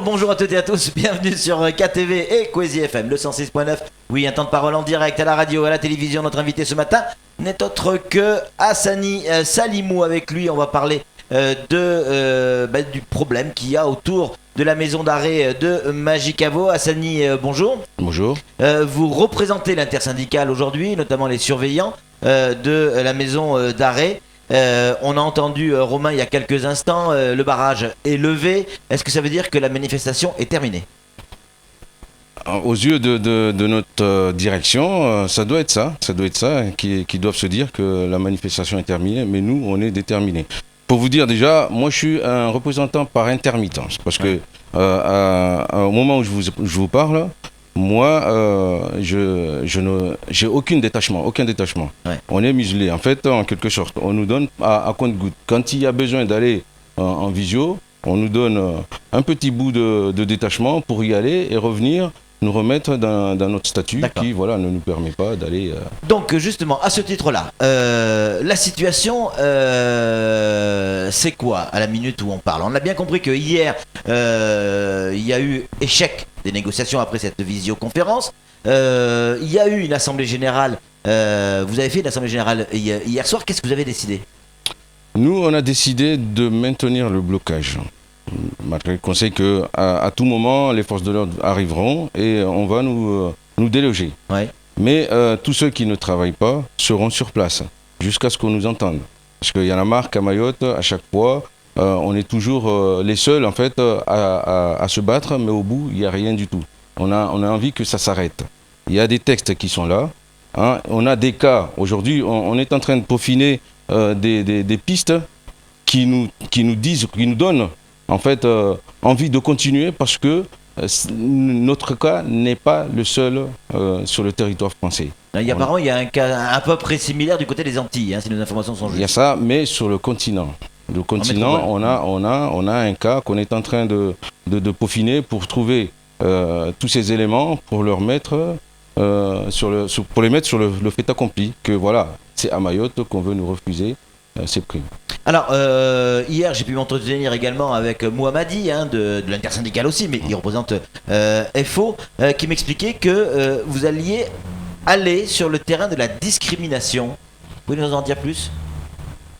Bonjour à toutes et à tous, bienvenue sur KTV et Kwezi FM, le 106.9. Oui, un temps de parole en direct à la radio, à la télévision. Notre invité ce matin n'est autre que Hassani Salimou. Avec lui, on va parler du problème qu'il y a autour de la maison d'arrêt de Majicavo. Hassani, bonjour. Bonjour. Vous représentez l'intersyndicale aujourd'hui, notamment les surveillants de la maison d'arrêt. On a entendu Romain il y a quelques instants, le barrage est levé. Est-ce que ça veut dire que la manifestation est terminée ? Aux yeux de notre direction, ça doit être ça qui doivent se dire que la manifestation est terminée, mais nous, on est déterminés. Pour vous dire déjà, moi je suis un représentant par intermittence, parce que au moment où je vous parle, moi, j'ai aucun détachement. Ouais. On est muselé, en fait, en quelque sorte. On nous donne à compte-gouttes. Quand il y a besoin d'aller en visio, on nous donne un petit bout de détachement pour y aller et revenir nous remettre dans notre statut. D'accord. Qui ne nous permet pas d'aller... Donc, justement, à ce titre-là, la situation, c'est quoi à la minute où on parle ? On a bien compris que hier, il y a eu échec des négociations après cette visioconférence. Il y a eu une assemblée générale. Vous avez fait une assemblée générale hier soir. Qu'est-ce que vous avez décidé ? Nous, on a décidé de maintenir le blocage. Malgré le conseil qu'à tout moment, les forces de l'ordre arriveront et on va nous déloger. Ouais. Mais tous ceux qui ne travaillent pas seront sur place jusqu'à ce qu'on nous entende. Parce qu'il y en a marre qu'à Mayotte, à chaque fois, on est toujours les seuls en fait, à se battre, mais au bout, il n'y a rien du tout. On a envie que ça s'arrête. Il y a des textes qui sont là. Hein. On a des cas. Aujourd'hui, on est en train de peaufiner des pistes qui nous disent, qui nous donnent en fait envie de continuer parce que notre cas n'est pas le seul sur le territoire français. Apparemment, il y a un cas à peu près similaire du côté des Antilles, si nos informations sont justes. Il y a ça, mais sur le continent. Le continent, on a un cas qu'on est en train de peaufiner pour trouver tous ces éléments pour leur mettre pour les mettre sur le fait accompli que voilà, c'est à Mayotte qu'on veut nous refuser ces primes. Alors, hier, j'ai pu m'entretenir également avec Mohamadi, de l'intersyndicale aussi, mais il représente FO, qui m'expliquait que vous alliez aller sur le terrain de la discrimination. Vous pouvez nous en dire plus ?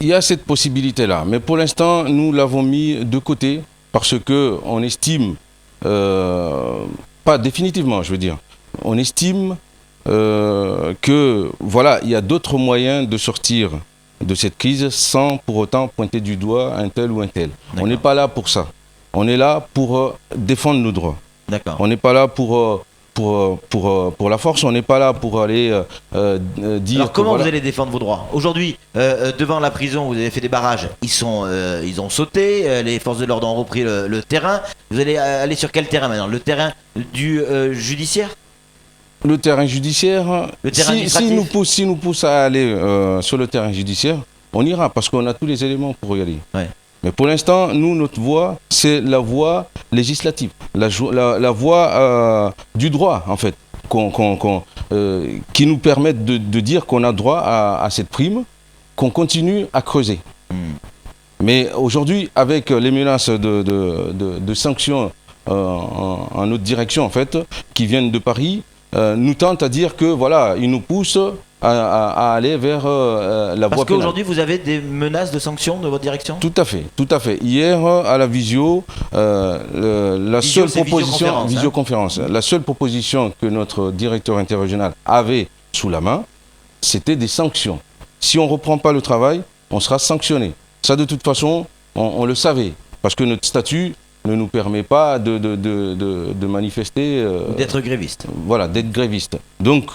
Il y a cette possibilité-là, mais pour l'instant, nous l'avons mis de côté parce qu'on estime, pas définitivement, je veux dire, on estime que voilà, il y a d'autres moyens de sortir de cette crise sans pour autant pointer du doigt un tel ou un tel. D'accord. On n'est pas là pour ça. On est là pour défendre nos droits. D'accord. On n'est pas là pour la force, on n'est pas là pour aller dire... Alors comment vous allez défendre vos droits ? Aujourd'hui, devant la prison, vous avez fait des barrages, ils ont sauté, les forces de l'ordre ont repris le terrain. Vous allez aller sur quel terrain maintenant ? Le terrain du judiciaire ? Le terrain judiciaire, si nous pousse à aller sur le terrain judiciaire, on ira parce qu'on a tous les éléments pour y aller. Ouais. Mais pour l'instant, nous, notre voie, c'est la voie législative, la voie du droit, en fait, qui nous permettent de dire qu'on a droit à cette prime, qu'on continue à creuser. Mais aujourd'hui, avec les menaces de sanctions en notre direction, en fait, qui viennent de Paris, nous tentent à dire que voilà, ils nous poussent à aller vers la voie pénale. Parce qu'aujourd'hui, vous avez des menaces de sanctions de votre direction ? Tout à fait. Hier, à la visio, la seule proposition, visioconférence, la seule proposition que notre directeur interrégional avait sous la main, c'était des sanctions. Si on ne reprend pas le travail, on sera sanctionné. Ça, de toute façon, on le savait, parce que notre statut ne nous permet pas de manifester... d'être gréviste. Voilà, d'être gréviste. Donc,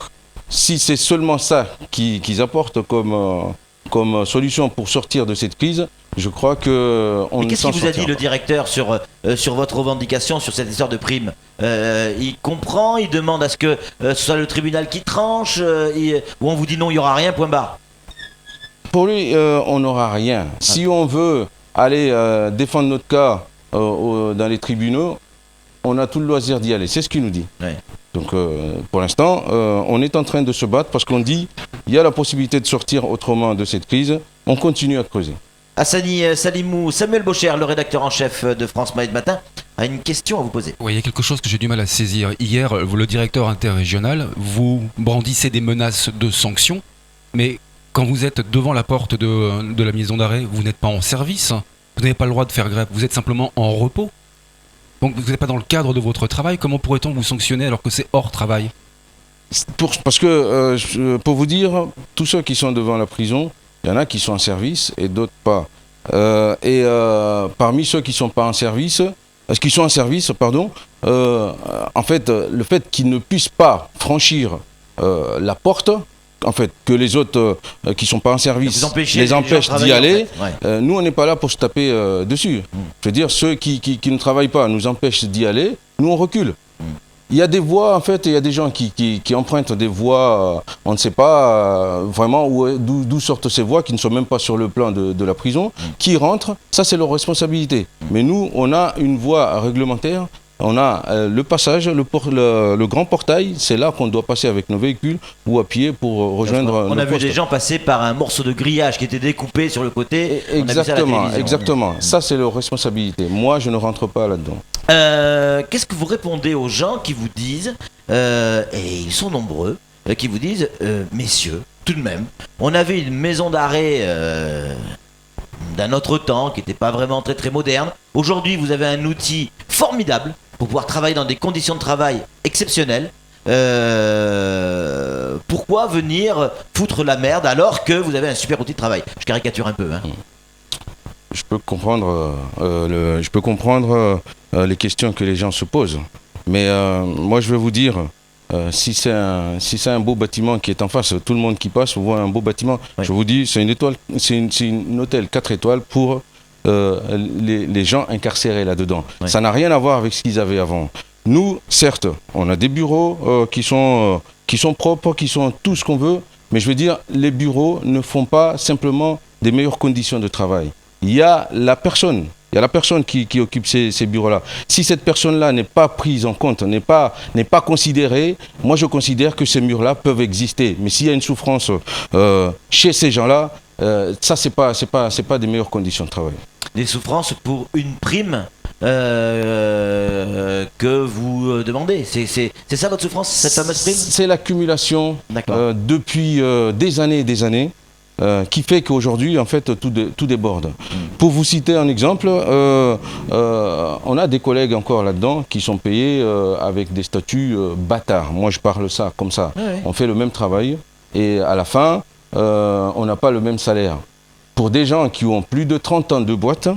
si c'est seulement ça qu'ils apportent comme solution pour sortir de cette crise, je crois qu'on ne s'en sortira pas. Qu'est-ce qu'il vous a dit le directeur sur votre revendication, sur cette histoire de prime ? Il comprend, il demande à ce que ce soit le tribunal qui tranche, ou on vous dit non, il n'y aura rien, point barre ? Pour lui, on n'aura rien. Si on veut aller défendre notre cas dans les tribunaux, on a tout le loisir d'y aller. C'est ce qu'il nous dit. Ouais. Donc pour l'instant, on est en train de se battre parce qu'on dit il y a la possibilité de sortir autrement de cette crise. On continue à creuser. Hassani Salimou, Samuel Bocher, le rédacteur en chef de France Maïd Matin, a une question à vous poser. Oui, il y a quelque chose que j'ai du mal à saisir. Hier, vous, le directeur interrégional, vous brandissez des menaces de sanctions, mais quand vous êtes devant la porte de la maison d'arrêt, vous n'êtes pas en service, vous n'avez pas le droit de faire grève, vous êtes simplement en repos. Donc vous n'êtes pas dans le cadre de votre travail, comment pourrait-on vous sanctionner alors que c'est hors travail ? Parce que, pour vous dire, tous ceux qui sont devant la prison, il y en a qui sont en service et d'autres pas. Parmi ceux qui ne sont pas en service, en fait, le fait qu'ils ne puissent pas franchir la porte, en fait, que les autres qui ne sont pas en service les empêchent d'y aller, en fait. Ouais. Nous, on n'est pas là pour se taper dessus. Je veux dire, ceux qui ne travaillent pas nous empêchent d'y aller, nous, on recule. Il y a des voies, en fait, il y a des gens qui empruntent des voies, on ne sait pas vraiment d'où sortent ces voies, qui ne sont même pas sur le plan de la prison, qui rentrent, ça c'est leur responsabilité. Mais nous, on a une voie réglementaire, on a le passage, le grand portail, c'est là qu'on doit passer avec nos véhicules ou à pied pour rejoindre on a vu des gens passer par un morceau de grillage qui était découpé sur le côté. Exactement. Ça c'est leur responsabilité. Moi, je ne rentre pas là-dedans. Qu'est-ce que vous répondez aux gens qui vous disent, et ils sont nombreux, qui vous disent, messieurs, tout de même, on avait une maison d'arrêt d'un autre temps, qui n'était pas vraiment très très moderne. Aujourd'hui, vous avez un outil formidable pour pouvoir travailler dans des conditions de travail exceptionnelles. Pourquoi venir foutre la merde alors que vous avez un super outil de travail ? Je caricature un peu. Hein. Je peux comprendre, les questions que les gens se posent. Mais moi, je vais vous dire, si c'est un beau bâtiment qui est en face, tout le monde qui passe voit un beau bâtiment. Oui. Je vous dis, c'est une hôtel 4 étoiles pour les gens incarcérés là-dedans. Oui. Ça n'a rien à voir avec ce qu'ils avaient avant. Nous, certes, on a des bureaux qui sont propres, qui sont tout ce qu'on veut, mais je veux dire, les bureaux ne font pas simplement des meilleures conditions de travail. Il y a la personne qui occupe ces bureaux-là. Si cette personne-là n'est pas prise en compte, n'est pas considérée, moi je considère que ces murs-là peuvent exister. Mais s'il y a une souffrance chez ces gens-là, ça c'est pas des meilleures conditions de travail. Des souffrances pour une prime que vous demandez. C'est ça votre souffrance, cette fameuse prime ? C'est l'accumulation depuis des années et des années. Qui fait qu'aujourd'hui, en fait, tout déborde. Pour vous citer un exemple, on a des collègues encore là-dedans qui sont payés avec des statuts bâtards. Moi, je parle ça comme ça. Ouais. On fait le même travail et à la fin, on n'a pas le même salaire. Pour des gens qui ont plus de 30 ans de boîte,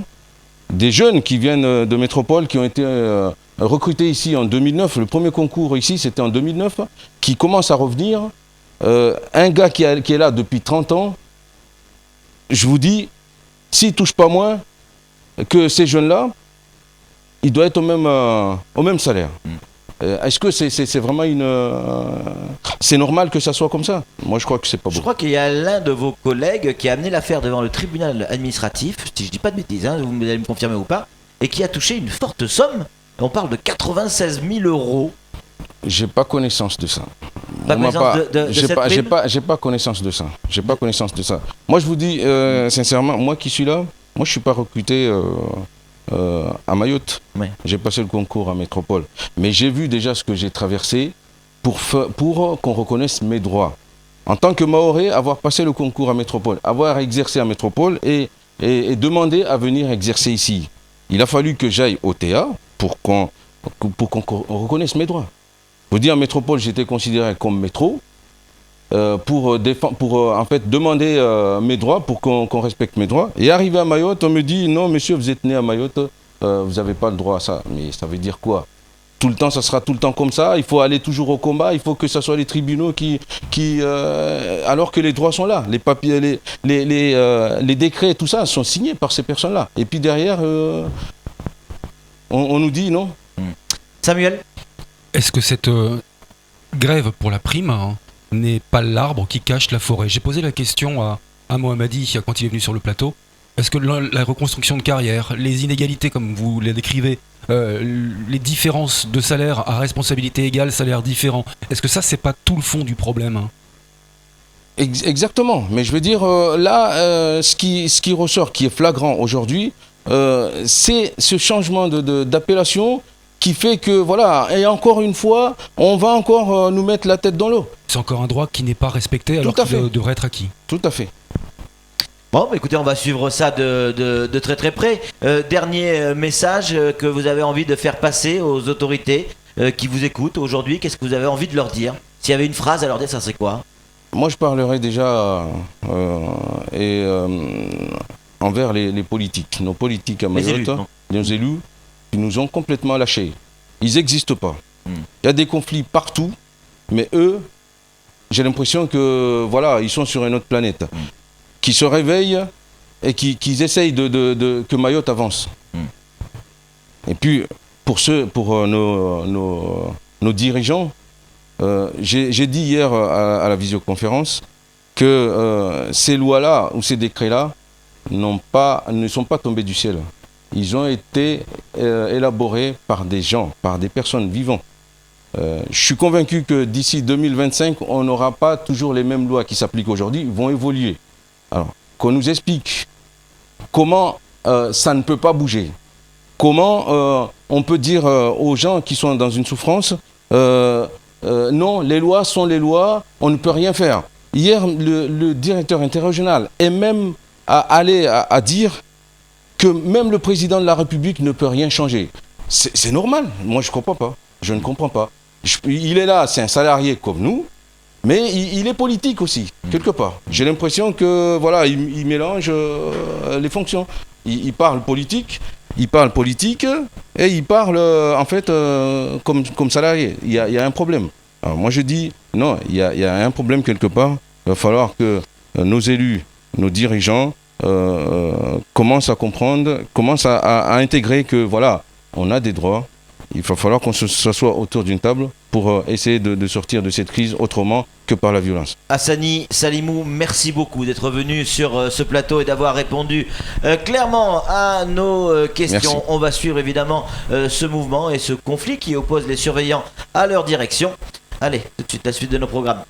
des jeunes qui viennent de métropole, qui ont été recrutés ici en 2009, le premier concours ici, c'était en 2009, qui commencent à revenir. Un gars qui est là depuis 30 ans, je vous dis, s'il ne touche pas moins que ces jeunes-là, il doit être au même salaire. Est-ce que c'est vraiment c'est normal que ça soit comme ça ? Moi, je crois que c'est pas bon. Je crois qu'il y a l'un de vos collègues qui a amené l'affaire devant le tribunal administratif, si je dis pas de bêtises, hein, vous allez me confirmer ou pas, et qui a touché une forte somme. On parle de 96 000 €. J'ai pas connaissance de ça. J'ai pas connaissance de ça. Moi, je vous dis sincèrement, moi qui suis là, moi je suis pas recruté à Mayotte. Ouais. J'ai passé le concours à Métropole, mais j'ai vu déjà ce que j'ai traversé pour qu'on reconnaisse mes droits. En tant que Mahorais, avoir passé le concours à Métropole, avoir exercé à Métropole et demander à venir exercer ici. Il a fallu que j'aille au TA pour qu'on reconnaisse mes droits. Je vous dis, en métropole, j'étais considéré comme métro pour en fait demander mes droits, pour qu'on respecte mes droits. Et arrivé à Mayotte, on me dit, non, monsieur, vous êtes né à Mayotte, vous n'avez pas le droit à ça. Mais ça veut dire quoi ? Tout le temps, ça sera tout le temps comme ça. Il faut aller toujours au combat. Il faut que ce soit les tribunaux alors que les droits sont là. Les papiers, les décrets, tout ça sont signés par ces personnes-là. Et puis derrière, on nous dit non. Samuel ? Est-ce que cette grève pour la prime n'est pas l'arbre qui cache la forêt ? J'ai posé la question à Mohammadi quand il est venu sur le plateau. Est-ce que la reconstruction de carrière, les inégalités comme vous les décrivez, les différences de salaire à responsabilité égale, salaire différent, est-ce que ça c'est pas tout le fond du problème, hein? Exactement, mais je veux dire, là, ce qui ressort, qui est flagrant aujourd'hui, c'est ce changement d'appellation qui fait que, voilà, et encore une fois, on va encore nous mettre la tête dans l'eau. C'est encore un droit qui n'est pas respecté alors qu'il devrait être acquis. Tout à fait. Bon, bah écoutez, on va suivre ça de très très près. Dernier message que vous avez envie de faire passer aux autorités qui vous écoutent aujourd'hui, qu'est-ce que vous avez envie de leur dire? S'il y avait une phrase à leur dire, ça serait quoi? Moi, je parlerai déjà envers les politiques, nos politiques à Mayotte, nos élus, qui nous ont complètement lâchés. Ils n'existent pas. Il y a des conflits partout, mais eux, j'ai l'impression que voilà, ils sont sur une autre planète, qui se réveillent et qui essayent que Mayotte avance. Et puis, pour nos dirigeants, j'ai dit hier à la visioconférence que ces lois-là ou ces décrets-là ne sont pas tombés du ciel. Ils ont été élaborés par des gens, par des personnes vivantes. Je suis convaincu que d'ici 2025, on n'aura pas toujours les mêmes lois qui s'appliquent aujourd'hui, vont évoluer. Alors, qu'on nous explique comment ça ne peut pas bouger. Comment on peut dire aux gens qui sont dans une souffrance, non, les lois sont les lois, on ne peut rien faire. Hier, le directeur interrégional est même allé à dire que même le président de la République ne peut rien changer. C'est normal, moi je ne comprends pas. Je ne comprends pas. Il est là, c'est un salarié comme nous, mais il est politique aussi, quelque part. J'ai l'impression que voilà, il mélange les fonctions. Il parle politique et il parle en fait comme salarié. Il y a un problème. Alors moi je dis non, il y a un problème quelque part. Il va falloir que nos élus, nos dirigeants commencent à comprendre, commencent à intégrer que voilà, on a des droits. Il va falloir qu'on s'assoie autour d'une table pour essayer de sortir de cette crise autrement que par la violence. Hassani Salimou, merci beaucoup d'être venu sur ce plateau et d'avoir répondu clairement à nos questions. Merci. On va suivre évidemment ce mouvement et ce conflit qui oppose les surveillants à leur direction. Allez, tout de suite la suite de nos programmes.